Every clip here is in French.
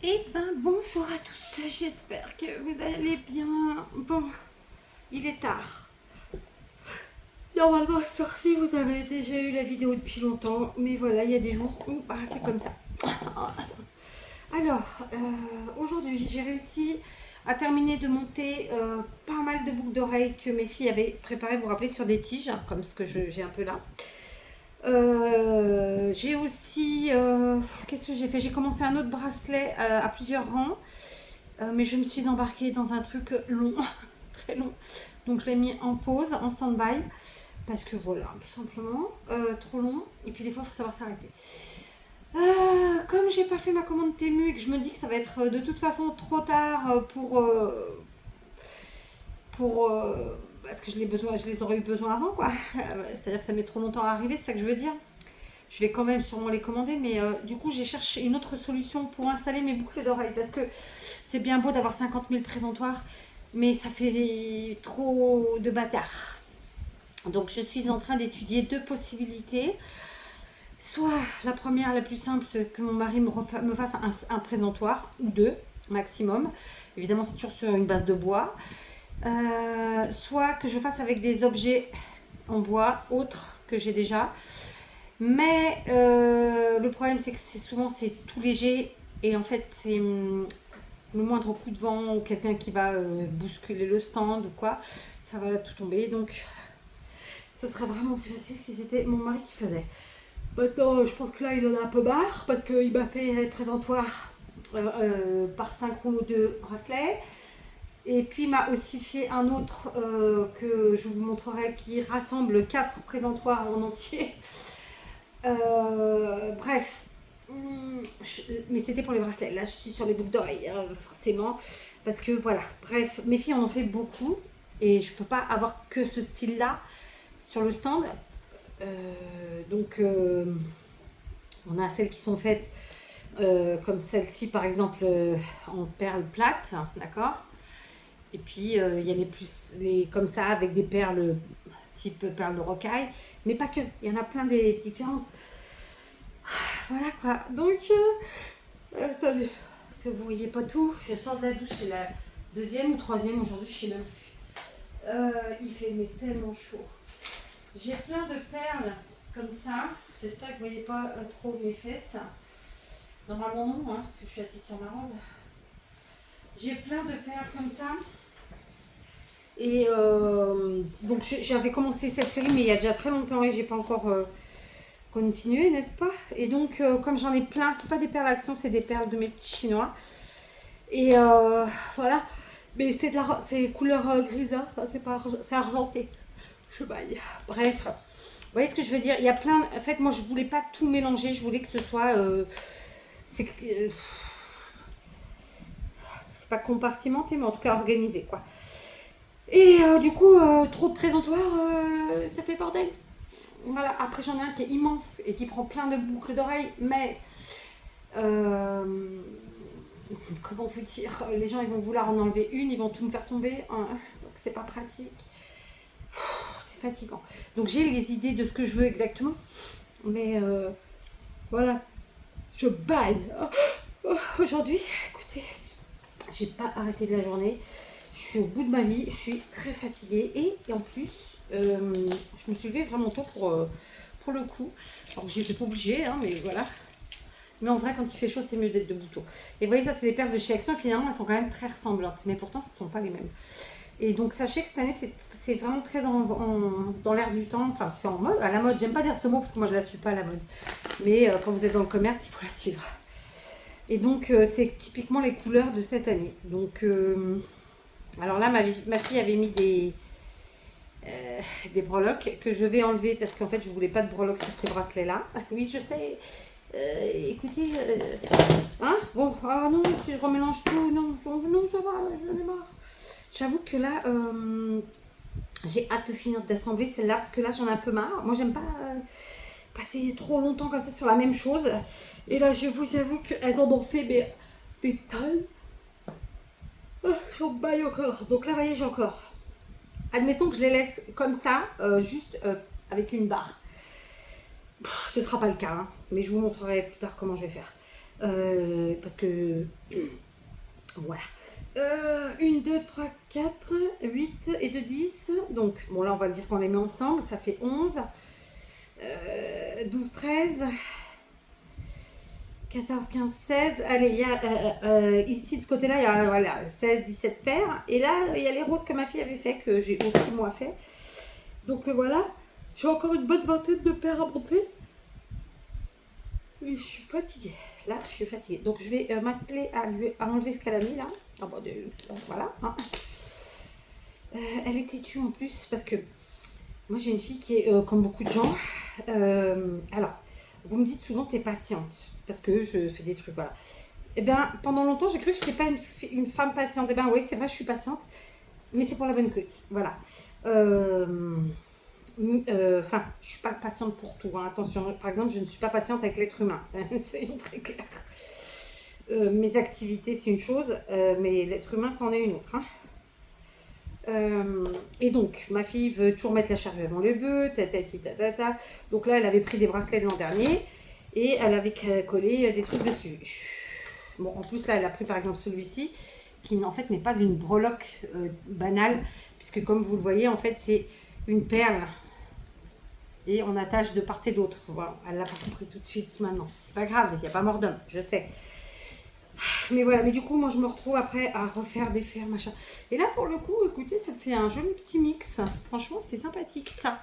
Eh ben bonjour à tous, j'espère que vous allez bien. Bon, il est tard. Normalement sorti, vous avez déjà eu la vidéo depuis longtemps, mais voilà, il y a des jours où c'est comme ça. Alors, aujourd'hui j'ai réussi à terminer de monter pas mal de boucles d'oreilles que mes filles avaient préparées, vous vous rappelez, sur des tiges, comme ce que j'ai un peu là. J'ai aussi, qu'est-ce que j'ai fait? J'ai commencé un autre bracelet à plusieurs rangs. Mais je me suis embarquée dans un truc long, très long. Donc je l'ai mis en pause, en stand-by. Parce que voilà, tout simplement, trop long. Et puis des fois, il faut savoir s'arrêter. Comme j'ai pas fait ma commande Temu et que je me dis que ça va être de toute façon trop tard parce que je les aurais eu besoin avant, quoi. C'est-à-dire que ça met trop longtemps à arriver, c'est ça que je veux dire. Je vais quand même sûrement les commander, mais du coup, j'ai cherché une autre solution pour installer mes boucles d'oreilles parce que c'est bien beau d'avoir 50 000 présentoirs, mais ça fait trop de bâtard. Donc, je suis en train d'étudier deux possibilités. Soit la première, la plus simple, c'est que mon mari me fasse un présentoir, ou deux maximum. Évidemment, c'est toujours sur une base de bois. Soit que je fasse avec des objets en bois autres que j'ai déjà. Mais le problème, c'est que c'est tout léger. Et en fait, c'est le moindre coup de vent ou quelqu'un qui va bousculer le stand ou quoi, ça va tout tomber. Donc, ce serait vraiment plus facile si c'était mon mari qui faisait. Maintenant, je pense que là, il en a un peu marre parce qu'il m'a fait les présentoirs par 5 rouleaux de bracelets. Et puis, il m'a aussi fait un autre que je vous montrerai qui rassemble 4 présentoirs en entier. Bref, mais c'était pour les bracelets. Là, je suis sur les boucles d'oreilles, forcément. Parce que voilà, bref, mes filles en ont fait beaucoup. Et je peux pas avoir que ce style-là sur le stand. Donc, on a celles qui sont faites comme celle-ci, par exemple, en perles plates, d'accord. Et puis, il y a les comme ça, avec des perles type perles de rocaille. Mais pas que, il y en a plein des différentes. Voilà quoi. Donc, attendez, que vous voyez pas tout. Je sors de la douche, c'est la deuxième ou troisième aujourd'hui, je sais même plus. Il fait mais tellement chaud. J'ai plein de perles comme ça. J'espère que vous voyez pas trop mes fesses. Normalement non, hein, parce que je suis assise sur ma robe. J'ai plein de perles comme ça. Et donc j'avais commencé cette série, mais il y a déjà très longtemps et j'ai pas encore continué, n'est-ce pas? Et donc, comme j'en ai plein, c'est pas des perles Action, c'est des perles de mes petits chinois. Et voilà. Mais c'est couleur grisâtre, c'est argenté. Je baille. Bref. Vous voyez ce que je veux dire? Il y a plein. En fait, moi, je voulais pas tout mélanger. Je voulais que ce soit. C'est pas compartimenté, mais en tout cas organisé, quoi. Et du coup, trop de présentoirs, ça fait bordel. Voilà, après j'en ai un qui est immense et qui prend plein de boucles d'oreilles, mais comment vous dire, les gens ils vont vouloir en enlever une, ils vont tout me faire tomber, hein, donc c'est pas pratique. C'est fatigant. Donc j'ai les idées de ce que je veux exactement, mais voilà, je baille. Aujourd'hui, écoutez, j'ai pas arrêté de la journée. Je suis au bout de ma vie, je suis très fatiguée et en plus, je me suis levée vraiment tôt pour le coup. Alors j'étais pas obligée, hein, mais voilà. Mais en vrai, quand il fait chaud, c'est mieux d'être debout tôt. Et vous voyez, ça, c'est des perles de chez Action. Finalement, elles sont quand même très ressemblantes, mais pourtant, ce ne sont pas les mêmes. Et donc, sachez que cette année, c'est vraiment très dans l'air du temps. Enfin, c'est en mode, à la mode. J'aime pas dire ce mot parce que moi, je la suis pas à la mode. Mais quand vous êtes dans le commerce, il faut la suivre. Et donc, c'est typiquement les couleurs de cette année. Donc, alors là, ma fille avait mis des breloques que je vais enlever parce qu'en fait, je voulais pas de breloques sur ces bracelets-là. Oui, je sais. Écoutez, hein, bon, ah non, si je remélange tout, non, ça va, j'en ai marre. J'avoue que là, j'ai hâte de finir d'assembler celle-là parce que là, j'en ai un peu marre. Moi, j'aime pas passer trop longtemps comme ça sur la même chose. Et là, je vous avoue qu'elles en ont fait des tonnes. J'en baille encore. Donc là, vous voyez, j'ai encore. Admettons que je les laisse comme ça, juste avec une barre. Ce ne sera pas le cas, hein, mais je vous montrerai plus tard comment je vais faire. Parce que voilà. 1, 2, 3, 4, 8 et de 10. Donc, bon, là, on va dire qu'on les met ensemble. Ça fait 11, 12, 13, 14, 15, 16. Allez, il y a ici, de ce côté-là, il y a voilà, 16, 17 paires. Et là, il y a les roses que ma fille avait fait, que j'ai aussi moi fait. Donc, voilà. J'ai encore une bonne vingtaine de paires à monter. Oui, je suis fatiguée. Là, je suis fatiguée. Donc, je vais m'atteler à enlever ce qu'elle a mis là. Ah bon, voilà. Hein. Elle est têtue en plus parce que moi, j'ai une fille qui est comme beaucoup de gens. Alors, vous me dites souvent, t'es patiente parce que je fais des trucs, voilà. Eh bien, pendant longtemps, j'ai cru que je n'étais pas une femme patiente. Eh bien, oui, c'est vrai, je suis patiente, mais c'est pour la bonne cause. Voilà. Enfin, je suis pas patiente pour tout. Hein. Attention, par exemple, je ne suis pas patiente avec l'être humain. Soyons très clairs. Mes activités, c'est une chose, mais l'être humain, c'en est une autre. Hein. Et donc, ma fille veut toujours mettre la charrue avant le bœuf, ta. Donc là, elle avait pris des bracelets de l'an dernier et elle avait collé des trucs dessus. Bon, en plus, là, elle a pris par exemple celui-ci, qui en fait n'est pas une breloque banale, puisque comme vous le voyez, en fait, c'est une perle. Et on attache de part et d'autre. Voilà, elle l'a pas compris tout de suite maintenant. C'est pas grave, il n'y a pas mort d'homme, je sais. Mais voilà, mais du coup, moi je me retrouve après à refaire des fers, machin. Et là, pour le coup, écoutez, ça fait un joli petit mix. Franchement, c'était sympathique ça.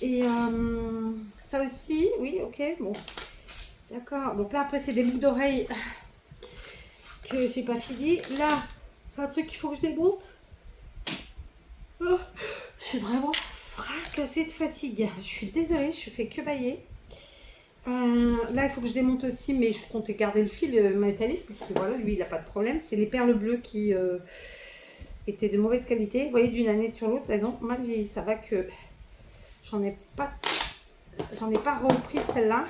Et ça aussi, oui, ok, bon. D'accord. Donc là, après, c'est des boucles d'oreilles que j'ai pas fini. Là, c'est un truc qu'il faut que je démonte. Oh, je suis vraiment fracassée de fatigue. Je suis désolée, je fais que bailler. Là, il faut que je démonte aussi, mais je comptais garder le fil métallique, puisque voilà, lui, il n'a pas de problème. C'est les perles bleues qui étaient de mauvaise qualité. Vous voyez, d'une année sur l'autre, elles ont mal vieilli. Ça va que j'en ai pas repris de celle-là.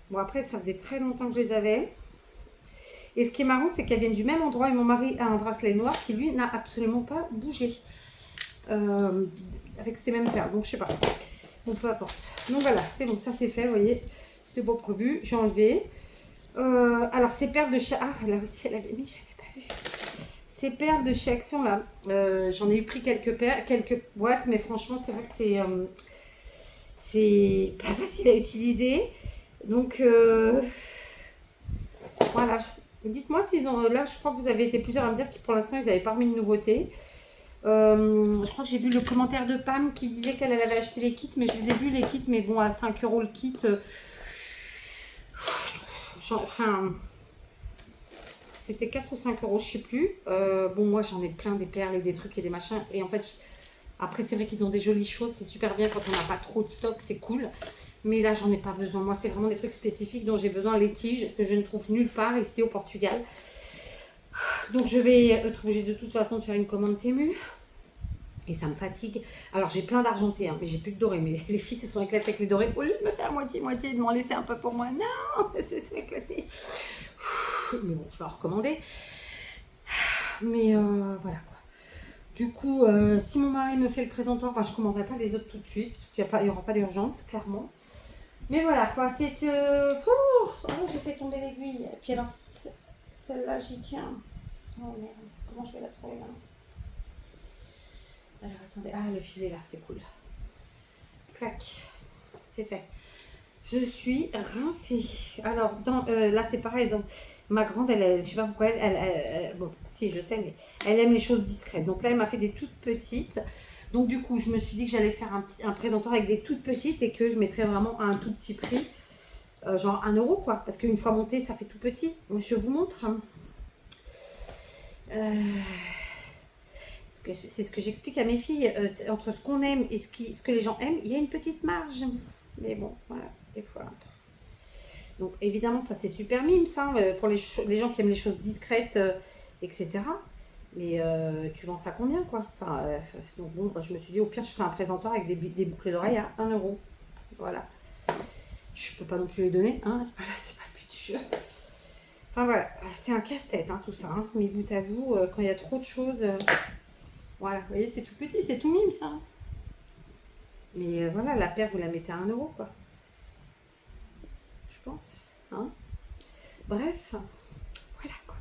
Bon, après, ça faisait très longtemps que je les avais. Et ce qui est marrant, c'est qu'elles viennent du même endroit. Et mon mari a un bracelet noir qui, lui, n'a absolument pas bougé. Avec ces mêmes perles. Donc, je sais pas. Bon, peu importe. Donc voilà, c'est bon, ça c'est fait, vous voyez. C'était pas prévu, j'ai enlevé. Alors, ces perles de chez... Ah, là aussi, elle avait mis, j'avais pas vu. Ces perles de chez Action, là, j'en ai eu pris quelques boîtes, mais franchement, c'est vrai que c'est pas facile à utiliser. Donc, voilà. Dites-moi s'ils ont... Là, je crois que vous avez été plusieurs à me dire que pour l'instant, ils n'avaient pas remis de nouveautés. Je crois que j'ai vu le commentaire de Pam qui disait qu'elle avait acheté les kits, mais je les ai vus les kits, mais bon, à 5 € le kit. Enfin, c'était 4 ou 5 €, je sais plus. Bon, moi j'en ai plein des perles et des trucs et des machins. Et en fait, après, c'est vrai qu'ils ont des jolies choses, c'est super bien quand on n'a pas trop de stock, c'est cool. Mais là, j'en ai pas besoin. Moi, c'est vraiment des trucs spécifiques dont j'ai besoin, les tiges que je ne trouve nulle part ici au Portugal. Donc, je vais être obligée de toute façon de faire une commande Temu. Et ça me fatigue. Alors, j'ai plein d'argentés, hein, mais j'ai plus de dorés. Mais les filles se sont éclatées avec les dorés. Au lieu de me faire moitié, de m'en laisser un peu pour moi. Non, elles se sont éclatées. Mais bon, je vais en recommander. Mais voilà quoi. Du coup, si mon mari me fait le présentoir, bah, je ne commanderai pas les autres tout de suite. Parce qu'il n'y aura pas d'urgence, clairement. Mais voilà quoi, c'est... Oh, j'ai fait tomber l'aiguille. Et puis alors, celle-là, j'y tiens. Oh merde, comment je vais la trouver là? Alors attendez, ah le filet là, c'est cool. Clac, c'est fait. Je suis rincée. Alors, là c'est pareil, donc, ma grande, je sais pas pourquoi, bon, si je sais, mais elle aime les choses discrètes. Donc là, elle m'a fait des toutes petites. Donc du coup, je me suis dit que j'allais faire un présentoir avec des toutes petites et que je mettrais vraiment à un tout petit prix. Genre 1 € quoi, parce qu'une fois monté, ça fait tout petit. Je vous montre. C'est ce que j'explique à mes filles, entre ce qu'on aime et ce que les gens aiment, il y a une petite marge. Mais bon, voilà, des fois. Donc évidemment, ça c'est super mime, ça, pour les gens qui aiment les choses discrètes, etc. Mais tu vends ça combien, quoi? Enfin, donc bon, bah, je me suis dit, au pire, je ferai un présentoir avec des boucles d'oreilles à 1 €. Voilà. Je peux pas non plus les donner, hein, c'est pas le but du jeu. Enfin voilà, c'est un casse-tête, hein, tout ça. Hein. Mais bout à bout, quand il y a trop de choses... Voilà, vous voyez, c'est tout petit, c'est tout mime ça. Mais voilà, la paire, vous la mettez à 1 € quoi. Je pense. Hein, Bref, voilà quoi.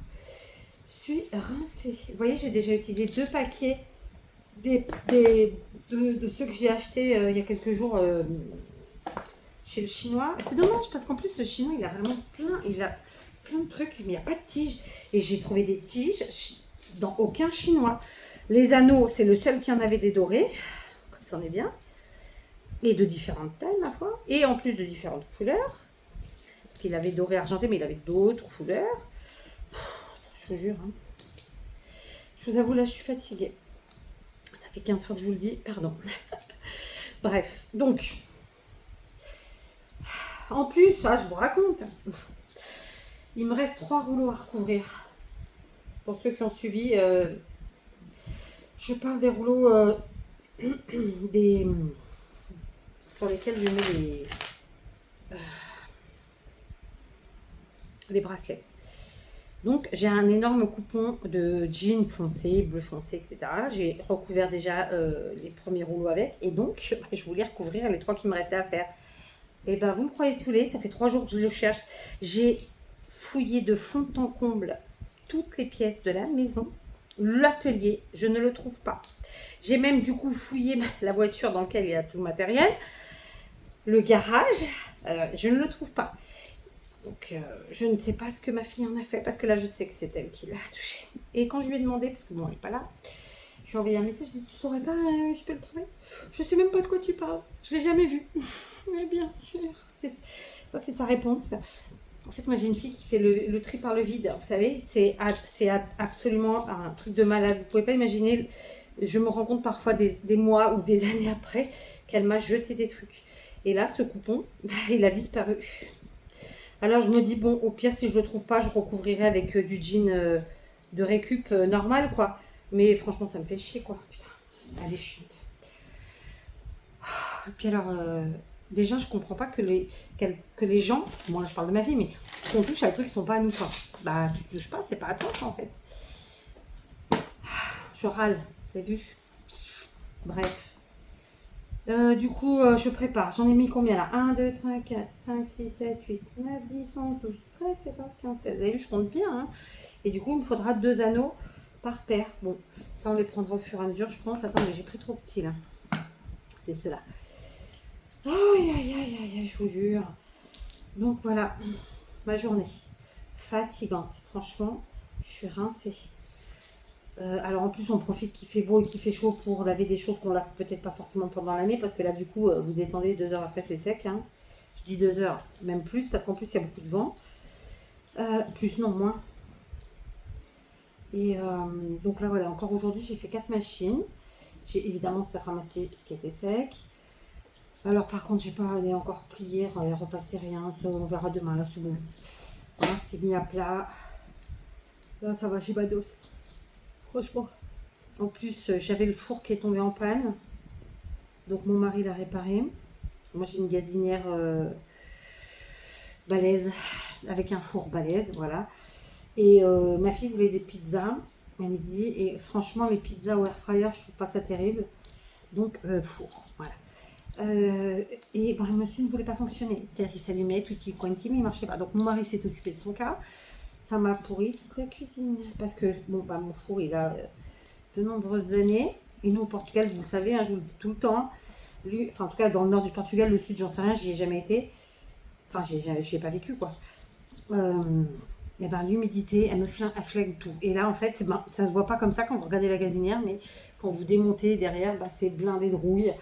Je suis rincée. Vous voyez, j'ai déjà utilisé 2 paquets de ceux que j'ai achetés il y a quelques jours chez le chinois. C'est dommage parce qu'en plus, le chinois, il a vraiment plein de trucs, mais il n'y a pas de tiges. Et j'ai trouvé des tiges dans aucun chinois. Les anneaux, c'est le seul qui en avait des dorés. Comme ça, on est bien. Et de différentes tailles, ma foi. Et en plus de différentes couleurs. Parce qu'il avait doré argenté, mais il avait d'autres couleurs. Je vous jure. Hein. Je vous avoue, là, je suis fatiguée. Ça fait 15 fois que je vous le dis. Pardon. Bref. Donc. En plus, ça, je vous raconte. Il me reste 3 rouleaux à recouvrir. Pour ceux qui ont suivi, je parle des rouleaux sur lesquels je mets les bracelets. Donc, j'ai un énorme coupon de jean foncé, bleu foncé, etc. J'ai recouvert déjà les premiers rouleaux avec. Et donc, je voulais recouvrir les 3 qui me restaient à faire. Et ben, vous me croyez saoulée, ça fait 3 jours que je le cherche. J'ai fouillé de fond en comble toutes les pièces de la maison. L'atelier, je ne le trouve pas. J'ai même du coup fouillé la voiture dans laquelle il y a tout le matériel. Le garage, je ne le trouve pas. Donc, je ne sais pas ce que ma fille en a fait, parce que là, je sais que c'est elle qui l'a touché. Et quand je lui ai demandé, parce que bon, elle n'est pas là, je lui ai envoyé un message, je lui ai dit, tu saurais pas, je peux le trouver? Je sais même pas de quoi tu parles, je l'ai jamais vu. Mais bien sûr, ça c'est sa réponse. En fait, moi j'ai une fille qui fait le tri par le vide, vous savez, c'est absolument un truc de malade. Vous pouvez pas imaginer, je me rends compte parfois des mois ou des années après qu'elle m'a jeté des trucs. Et là, ce coupon, il a disparu. Alors je me dis, bon, au pire, si je le trouve pas, je recouvrirai avec du jean de récup normal, quoi. Mais franchement, ça me fait chier, quoi. Putain, elle est chiante. Et puis alors, déjà, je comprends pas que les gens, moi je parle de ma vie, mais qu'on touche à des trucs qui sont pas à nous, quoi. Bah, tu touches pas, c'est pas à toi, ça, en fait. Je râle, vous avez vu? Bref. Du coup, je prépare. J'en ai mis combien là? 1, 2, 3, 4, 5, 6, 7, 8, 9, 10, 11, 12, 13, 14, 15, 16. Vous avez vu, je compte bien. Hein. Et du coup, il me faudra 2 anneaux par paire. Bon, ça, on les prendra au fur et à mesure, je pense. Attendez, j'ai pris trop petit là. C'est cela. Aïe, aïe, aïe, aïe, je vous jure. Donc voilà, ma journée. Fatigante. Franchement, je suis rincée. Alors en plus on profite qu'il fait beau et qu'il fait chaud pour laver des choses qu'on lave peut-être pas forcément pendant l'année parce que là du coup vous étendez 2 heures après c'est sec. Hein. Je dis 2 heures, même plus parce qu'en plus il y a beaucoup de vent. Plus non moins. Et donc là voilà, encore aujourd'hui j'ai fait 4 machines. J'ai évidemment ramassé ce qui était sec. Alors par contre j'ai pas allé encore plier, repasser rien, ça, on verra demain là c'est bon. Voilà, c'est mis à plat. Là ça va, j'ai pas d'os. Franchement. En plus, j'avais le four qui est tombé en panne. Donc mon mari l'a réparé. Moi j'ai une gazinière balèze, avec un four balèze, voilà. Et ma fille voulait des pizzas à midi. Et franchement, les pizzas au air fryer, je trouve pas ça terrible. Donc four, voilà. Et ben, le monsieur ne voulait pas fonctionner. C'est-à-dire qu'il s'allumait, tout qui quanti, mais il marchait pas. Donc mon mari s'est occupé de son cas. Ça m'a pourri toute la cuisine. Parce que bon, bah, mon four, il a de nombreuses années. Et nous, au Portugal, vous le savez, hein, je vous le dis tout le temps. Lui, enfin, en tout cas, dans le nord du Portugal, le sud, j'en sais rien, j'y ai jamais été. Enfin, j'y ai pas vécu, quoi. Et ben, l'humidité, elle flingue tout. Et là, en fait, ben, ça se voit pas comme ça quand vous regardez la gazinière, mais quand vous démontez derrière, ben, c'est blindé de rouille.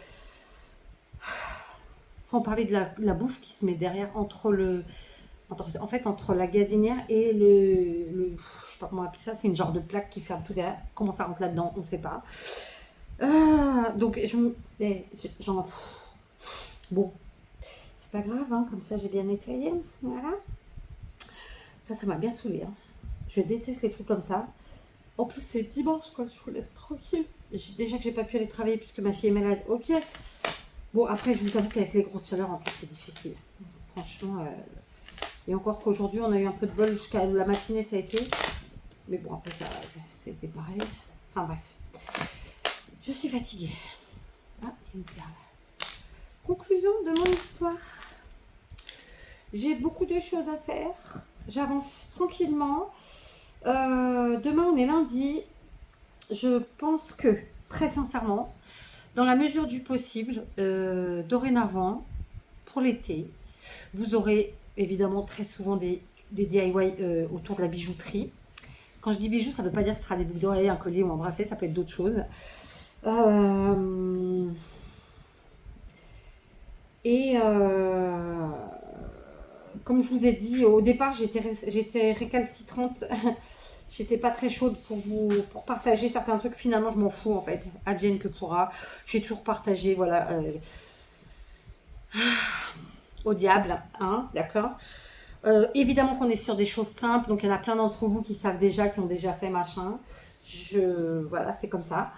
Sans parler de la bouffe qui se met derrière entre la gazinière et je sais pas comment on appelle ça, c'est une genre de plaque qui ferme tout derrière. Comment ça rentre là-dedans, on ne sait pas. Donc, bon, c'est pas grave, hein, comme ça j'ai bien nettoyé. Voilà. Ça m'a bien saoulée. Hein. Je déteste les trucs comme ça. En plus, c'est dimanche, quoi. Je voulais être tranquille. Déjà que j'ai pas pu aller travailler puisque ma fille est malade. Ok. Bon, après, je vous avoue qu'avec les grosses chaleurs, en plus, c'est difficile. Franchement. Et encore qu'aujourd'hui, on a eu un peu de bol jusqu'à la matinée, ça a été. Mais bon, après, ça a été pareil. Enfin, bref. Je suis fatiguée. Ah, il y a une perle. Conclusion de mon histoire. J'ai beaucoup de choses à faire. j'avance tranquillement. Demain, on est lundi. Je pense que, très sincèrement, dans la mesure du possible, dorénavant, pour l'été, vous aurez évidemment très souvent des DIY autour de la bijouterie. Quand je dis bijoux, ça ne veut pas dire que ce sera des boucles d'oreilles, un collier ou un bracelet, ça peut être d'autres choses. Comme je vous ai dit, au départ, j'étais récalcitrante. J'étais pas très chaude pour partager certains trucs. Finalement, je m'en fous en fait. Advienne que pourra. J'ai toujours partagé, voilà. Au diable, hein, d'accord. Évidemment qu'on est sur des choses simples, donc il y en a plein d'entre vous qui savent déjà, qui ont déjà fait machin. Voilà, c'est comme ça.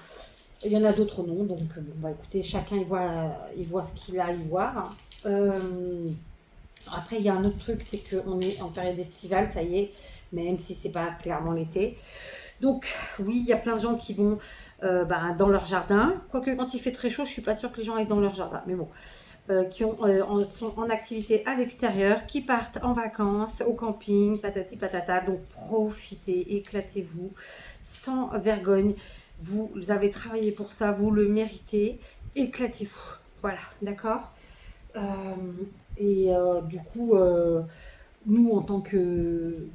Il y en a d'autres non, donc bon, écoutez, chacun il voit ce qu'il a à y voir. Après, il y a un autre truc, c'est qu'on est en période estivale, ça y est, même si c'est pas clairement l'été. Donc oui, il y a plein de gens qui vont dans leur jardin. Quoique quand il fait très chaud, je suis pas sûre que les gens aillent dans leur jardin. Mais bon, qui sont en activité à l'extérieur, qui partent en vacances, au camping, patati patata. Donc profitez, éclatez-vous, sans vergogne. Vous avez travaillé pour ça, vous le méritez. Éclatez-vous. Voilà, d'accord. Du coup, nous en tant que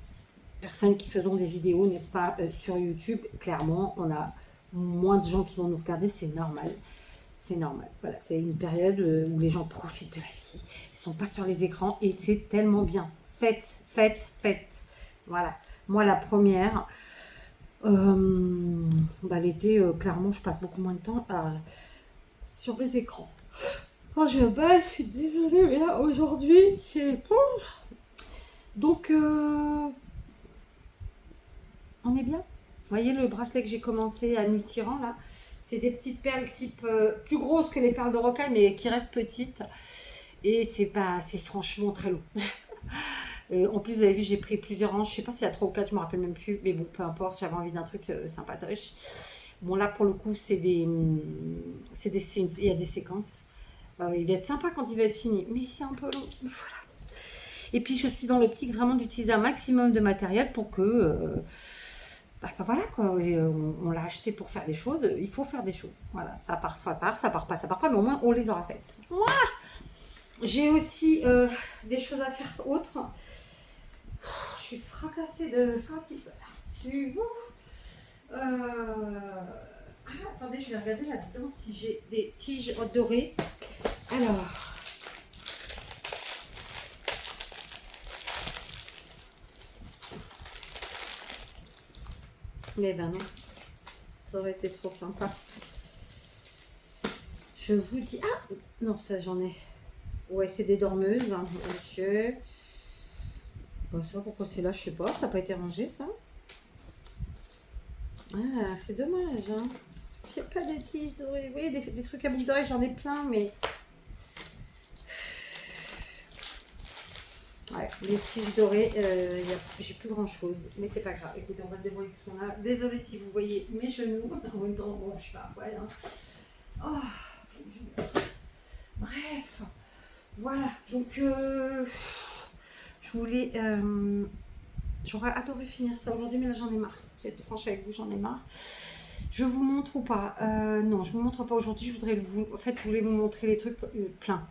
personnes qui faisons des vidéos, n'est-ce pas, sur YouTube, clairement, on a moins de gens qui vont nous regarder, c'est normal. C'est normal. Voilà, c'est une période où les gens profitent de la vie. Ils sont pas sur les écrans et c'est tellement bien. Faites. Voilà. Moi, la première, l'été, clairement, je passe beaucoup moins de temps sur les écrans. Oh, je suis désolée, mais là, aujourd'hui, c'est... Donc, on est bien. Vous voyez le bracelet que j'ai commencé à multirang là, c'est des petites perles type plus grosses que les perles de rocaille mais qui restent petites. Et c'est franchement très lourd. En plus, vous avez vu, j'ai pris plusieurs rangs. Je sais pas s'il y a 3 ou 4, je me rappelle même plus. Mais bon, peu importe, j'avais envie d'un truc sympatoche. Bon, là, pour le coup, il y a des séquences. Il va être sympa quand il va être fini. Mais c'est un peu long. Voilà. Et puis, je suis dans l'optique vraiment d'utiliser un maximum de matériel pour que... voilà quoi, on l'a acheté pour faire des choses, il faut faire des choses. Voilà, ça part pas, mais au moins on les aura faites. Voilà. J'ai aussi des choses à faire autres. Je suis fracassée de fatigue. Attendez, je vais regarder là-dedans si j'ai des tiges dorées. Alors. Mais ben non, ça aurait été trop sympa. Je vous dis... Ah non, ça j'en ai. Ouais, c'est des dormeuses. Hein. Ok. Bon, ça, pourquoi c'est là, je sais pas. Ça n'a pas été rangé, ça. Ah, c'est dommage. Hein. J'ai pas de tiges dorées. Oui, des trucs à boucles d'oreilles, j'en ai plein, mais... Ouais, les tiges dorées, j'ai plus grand chose, mais c'est pas grave. Écoutez, on va se débrouiller avec ce qu'on a. Désolée si vous voyez mes genoux. En même temps, bon, je suis pas à poil. Hein. Oh, bref, voilà. Donc, je voulais. J'aurais adoré finir ça aujourd'hui, mais là j'en ai marre. Je vais être franche avec vous, j'en ai marre. Je vous montre ou pas non, je vous montre pas aujourd'hui. Je voulais vous montrer les trucs pleins,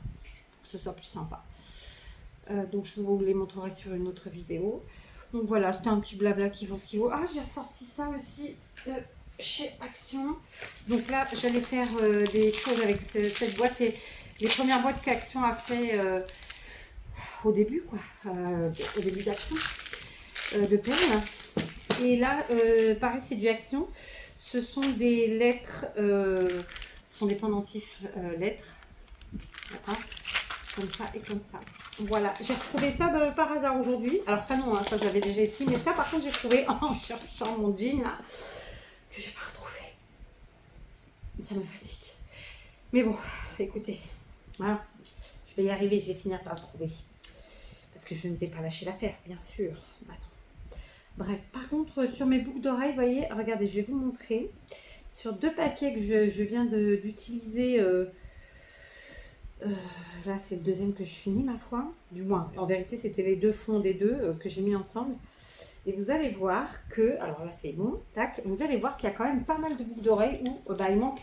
pour que ce soit plus sympa. Donc je vous les montrerai sur une autre vidéo. Donc voilà, c'était un petit blabla qui vaut ce qu'il vaut. Ah, j'ai ressorti ça aussi chez Action. Donc là, j'allais faire des choses avec cette boîte. C'est les premières boîtes qu'Action a fait au début, quoi. Au début d'Action, de perles. Et là, pareil, c'est du Action. Ce sont des lettres, ce sont des pendentifs lettres. D'accord, comme ça et comme ça. Voilà, j'ai retrouvé ça par hasard aujourd'hui. Alors ça non, hein, ça j'avais déjà ici, mais ça par contre j'ai trouvé en cherchant mon jean là, que j'ai pas retrouvé. Ça me fatigue. Mais bon, écoutez, voilà, je vais y arriver, je vais finir par le trouver. Parce que je ne vais pas lâcher l'affaire, bien sûr. Voilà. Bref, par contre, sur mes boucles d'oreilles, vous voyez, regardez, je vais vous montrer. Sur 2 paquets que je viens d'utiliser... Là, c'est le deuxième que je finis, ma foi. Du moins, en vérité, c'était les deux fonds des deux que j'ai mis ensemble. Et vous allez voir que, alors là, c'est bon, tac. Vous allez voir qu'il y a quand même pas mal de boucles d'oreilles où il manque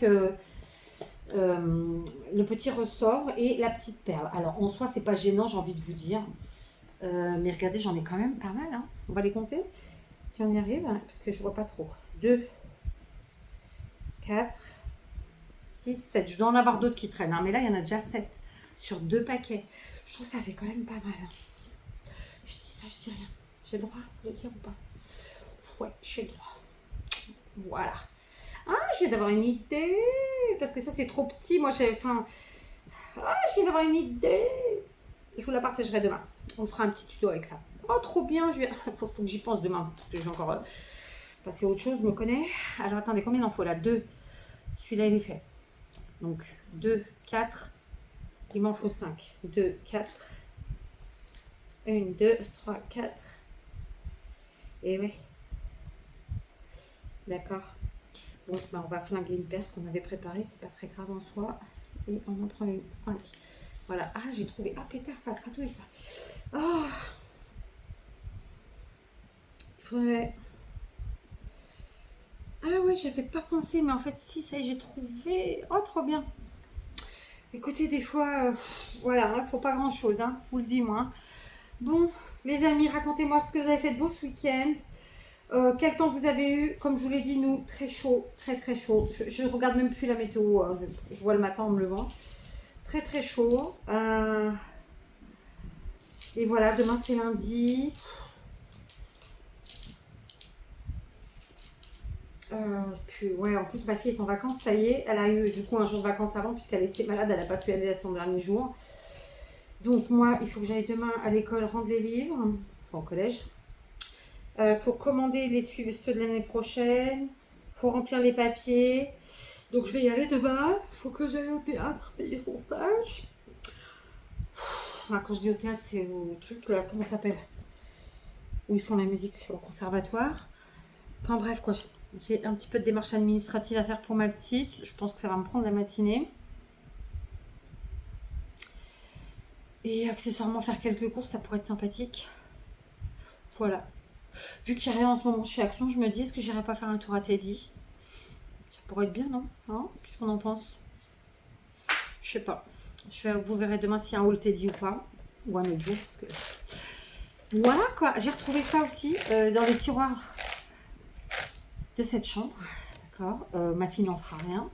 le petit ressort et la petite perle. Alors, en soi, c'est pas gênant, j'ai envie de vous dire. Mais regardez, j'en ai quand même pas mal. Hein. On va les compter si on y arrive, hein, parce que je vois pas trop. 2, 4, 6, 7. Je dois en avoir d'autres qui traînent, hein, mais là, il y en a déjà 7 sur 2 paquets. Je trouve que ça fait quand même pas mal. Hein. Je dis ça, je dis rien. J'ai le droit de le dire ou pas? Ouais, j'ai le droit. Voilà. Ah, je viens d'avoir une idée. Parce que ça, c'est trop petit. Moi, j'ai. Enfin. Ah, je viens d'avoir une idée. Je vous la partagerai demain. On fera un petit tuto avec ça. Oh, trop bien. Faut que j'y pense demain. Parce que j'ai encore passé à autre chose, je me connais. Alors, attendez, combien il en faut là? 2. Celui-là, il est fait. Donc, 2, 4. Il m'en faut 5. 2, 4. 1, 2, 3, 4. Et oui. D'accord. Bon, on va flinguer une paire qu'on avait préparée. C'est pas très grave en soi. Et on en prend une 5. Voilà. Ah, j'ai trouvé. Ah, pétard, ça a gratouillé ça. Oh. Il faudrait. Ah ouais, j'avais pas pensé, mais en fait, si, ça y est, j'ai trouvé. Oh, trop bien. Écoutez, des fois, voilà, hein, faut pas grand chose, hein, je vous le dis, moi. Bon, les amis, racontez-moi ce que vous avez fait de beau ce week-end. Quel temps vous avez eu? Comme je vous l'ai dit, nous, très chaud, très très chaud. Je ne regarde même plus la météo, hein, je vois le matin en me levant. Très très chaud. Et voilà, demain c'est lundi. Puis ouais, en plus ma fille est en vacances, ça y est. Elle a eu du coup un jour de vacances avant puisqu'elle était malade, elle n'a pas pu aller à son dernier jour. Donc moi, il faut que j'aille demain à l'école rendre les livres, enfin au collège. Faut commander les suivre ceux de l'année prochaine. Faut remplir les papiers. Donc je vais y aller demain. Faut que j'aille au théâtre payer son stage. Enfin, quand je dis au théâtre, c'est au truc là, comment ça s'appelle? Où ils font la musique au conservatoire. Enfin bref quoi. J'ai un petit peu de démarche administrative à faire pour ma petite. Je pense que ça va me prendre la matinée. Et accessoirement faire quelques courses, ça pourrait être sympathique. Voilà. Vu qu'il n'y a rien en ce moment chez Action, je me dis, est-ce que j'irai pas faire un tour à Teddy? Ça pourrait être bien, non? Hein? Qu'est-ce qu'on en pense? Je sais pas. Vous verrez demain s'il y a un haul Teddy ou pas. Ou un autre jour. Parce que... Voilà quoi. J'ai retrouvé ça aussi dans les tiroirs de cette chambre. D'accord. Ma fille n'en fera rien.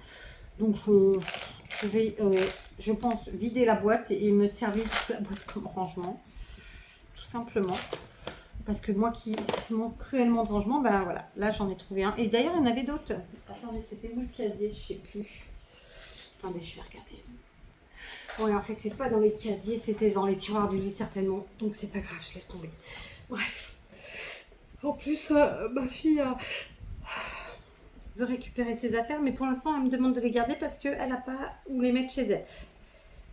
Donc je vais, je pense, vider la boîte et me servir de la boîte comme rangement. Tout simplement. Parce que moi qui manque cruellement de rangement, ben voilà, là j'en ai trouvé un. Et d'ailleurs, il y en avait d'autres. Attendez, c'était où le casier? Je sais plus. Attendez, je vais regarder. Ouais, en fait, c'est pas dans les casiers, c'était dans les tiroirs du lit certainement. Donc c'est pas grave, je laisse tomber. Bref. En plus, ma fille veut récupérer ses affaires, mais pour l'instant, elle me demande de les garder parce qu'elle n'a pas où les mettre chez elle.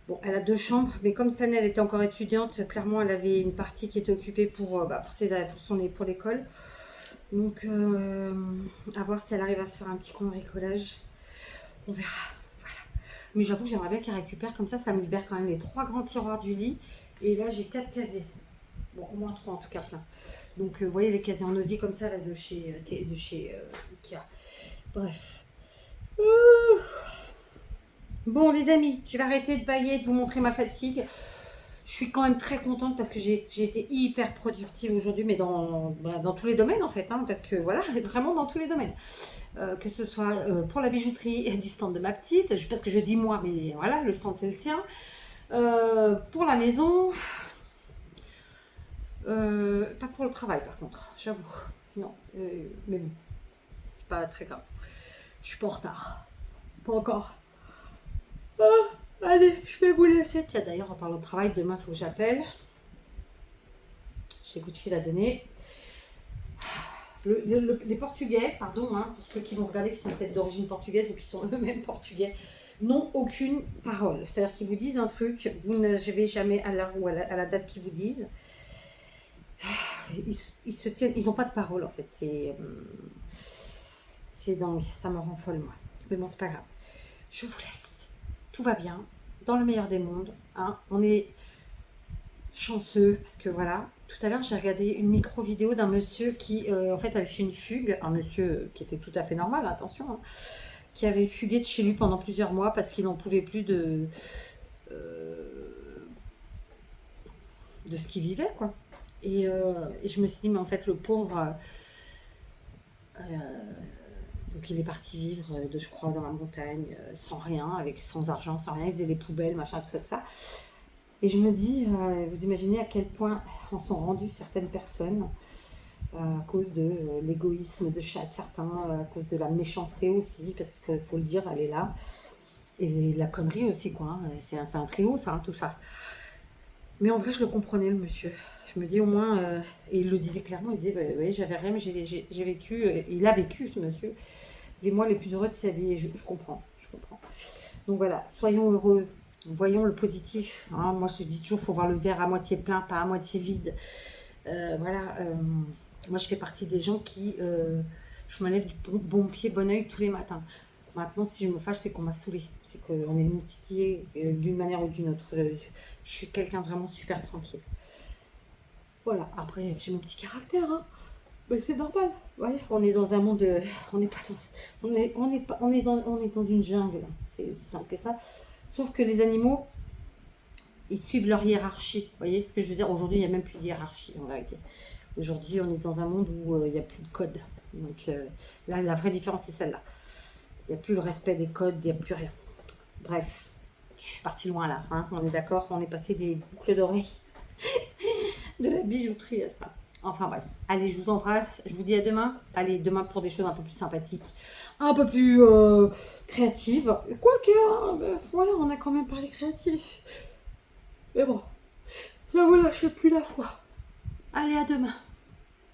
Bon, elle a 2 chambres, mais comme Sanel était encore étudiante, clairement, elle avait une partie qui était occupée pour l'école. Donc, à voir si elle arrive à se faire un petit cambricolage. On verra. Voilà. Mais j'avoue que j'aimerais bien qu'elle récupère. Comme ça me libère quand même les 3 grands tiroirs du lit. Et là, j'ai 4 casiers. Bon, au moins 3 en tout cas, plein. Donc, vous voyez les casiers en osier comme ça, là, de chez Ikea. Bref. Bon, les amis, je vais arrêter de bailler, de vous montrer ma fatigue. Je suis quand même très contente parce que j'ai été hyper productive aujourd'hui, mais dans tous les domaines en fait, hein, parce que voilà, vraiment dans tous les domaines. Que ce soit pour la bijouterie et du stand de ma petite, parce que je dis moi, mais voilà, le stand c'est le sien. Pour la maison, pas pour le travail par contre, j'avoue. Non, mais bon, c'est pas très grave. Je suis pas en retard. Pas encore. Allez, je vais vous laisser. Tiens, d'ailleurs, en parlant de travail, demain, il faut que j'appelle. J'ai coup de fil à donner. Les Portugais, pardon, hein, pour ceux qui vont regarder, qui sont peut-être d'origine portugaise ou qui sont eux-mêmes portugais, n'ont aucune parole. C'est-à-dire qu'ils vous disent un truc, vous ne vais jamais à l'heure ou à la date qu'ils vous disent. Ils se tiennent, ils n'ont pas de parole en fait. C'est dingue, ça me rend folle moi. Mais bon, c'est pas grave. Je vous laisse. Tout va bien. dans le meilleur des mondes. Hein. On est chanceux parce que voilà. Tout à l'heure, j'ai regardé une micro-vidéo d'un monsieur qui, en fait, avait fait une fugue. Un monsieur qui était tout à fait normal, attention, hein, qui avait fugué de chez lui pendant plusieurs mois parce qu'il n'en pouvait plus de ce qu'il vivait, quoi. Et je me suis dit, mais en fait, le pauvre, donc il est parti vivre, je crois, dans la montagne, sans rien, sans argent, sans rien. Il faisait des poubelles, machin, tout ça, tout ça. Et je me dis, vous imaginez à quel point en sont rendues certaines personnes à cause de l'égoïsme de certains, à cause de la méchanceté aussi, parce qu'il faut le dire, elle est là. Et la connerie aussi, quoi. Hein. C'est un trio, ça, hein, tout ça. Mais en vrai, je le comprenais, le monsieur. Je me dis au moins, et il le disait clairement, il disait, bah, oui, j'avais rien, mais j'ai vécu, il a vécu, ce monsieur, les mois les plus heureux de sa vie, et je comprends, je comprends. Donc voilà, soyons heureux, voyons le positif. Hein. Moi, je dis toujours, il faut voir le verre à moitié plein, pas à moitié vide. Voilà, moi, je fais partie des gens qui, je me lève du bon pied, bon oeil tous les matins. Maintenant, si je me fâche, c'est qu'on m'a saoulée. C'est qu'on est multiplié d'une manière ou d'une autre. Je suis quelqu'un de vraiment super tranquille. Voilà, après, j'ai mon petit caractère, hein. Mais c'est normal. Ouais, on est dans un monde, on n'est pas dans, on est dans une jungle. C'est aussi simple que ça. Sauf que les animaux, ils suivent leur hiérarchie. Vous voyez ce que je veux dire? Aujourd'hui, il n'y a même plus de hiérarchie en vérité. Aujourd'hui, on est dans un monde où il n'y a plus de code. Donc là, la vraie différence, c'est celle-là. Il n'y a plus le respect des codes, il n'y a plus rien. Bref, je suis partie loin là. Hein, on est d'accord? On est passé des boucles d'oreilles, de la bijouterie à ça. Enfin bref, allez, je vous embrasse. Je vous dis à demain. Allez, demain pour des choses un peu plus sympathiques, un peu plus créatives. Quoique, hein, voilà, on a quand même parlé créatif. Mais bon, je vous lâchez plus la foi. Allez, à demain.